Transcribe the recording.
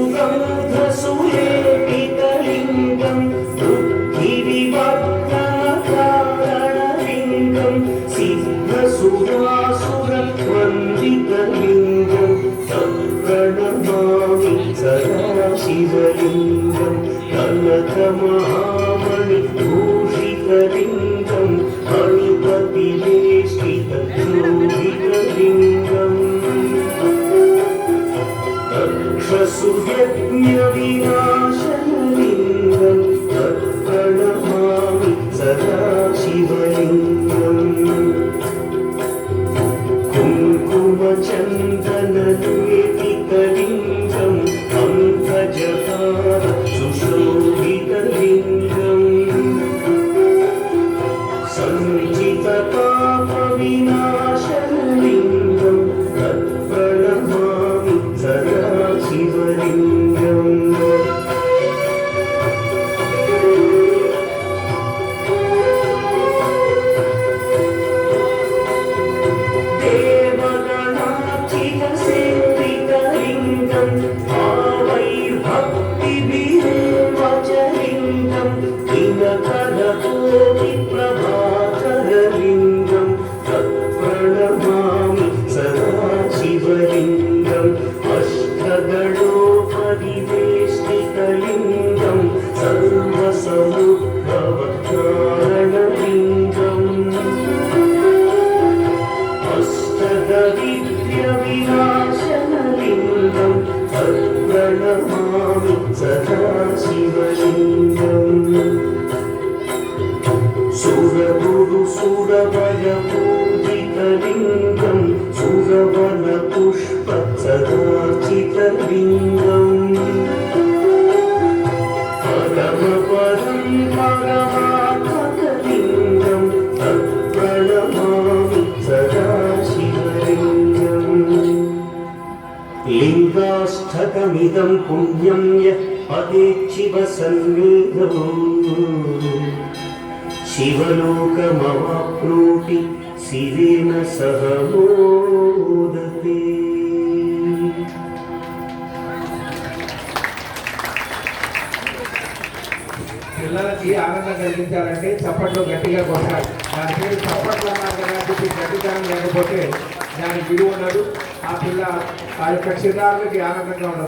सुगन्धसुलेपितलिङ्गं बुद्धिविवर्धनकारणलिङ्गं सिद्धसुरासुरवन्दितलिङ्गं तत्प्रणमामि सदा शिवलिङ्गं कनकमहामणिभूषितलिङ्गं मणिपतिवेष्टितशोभितलिङ्गम् दक्षसुयज्ञविनाशनलिङ्गं तत्प्रणमामि सदा शिवलिङ्गम् कुङ्कुमचन्दनलेपितलिङ्गं पङ्कजहार सुशोभितलिङ्गम् सञ्चितपापविनाशनलिङ्गं तत्प्रणमामि सदा शिवलिङ्गम् देवगणार्चितसेवितलिङ्गं भावैर्भक्तिभिर्वचलिङ्गं दिनकरकोटिप्रभाकरलिङ्गं तत्प्रणमामि सदा शिवलिङ्गम् अष्टगणोपरिवेष्टितलिङ्गं सर्वसमुद्भवकारणलिङ्गम् अष्टदरिद्र्यविनाशनलिङ्गं तत्प्रणमामि सदा शिवलिङ्गम् सुरगुरुसुरवरपूजितलिङ्गं सुरवनपुष्पसदार्चितलिङ्गम् परमपदं परमात्मकलिङ्गं तत्प्रणमामि सदा शिवलिङ्गम् लिङ्गाष्टकमिदं पुण्यं यः पदेच्छिवसन्निधौ शिवलोकमवाप्नोति शिवेन सह मोदते। పిల్లలకి ఆనందం కలిగించాలంటే చప్పట్లు గట్టిగా కొట్టాలి. దాని పేరు చప్పట్లు అన్నారు కదా, గట్టితనం లేకపోతే దానికి విలువ ఉండదు. ఆ పిల్ల ఆ యొక్క చిన్నారులకి ఆనందంగా ఉండదు.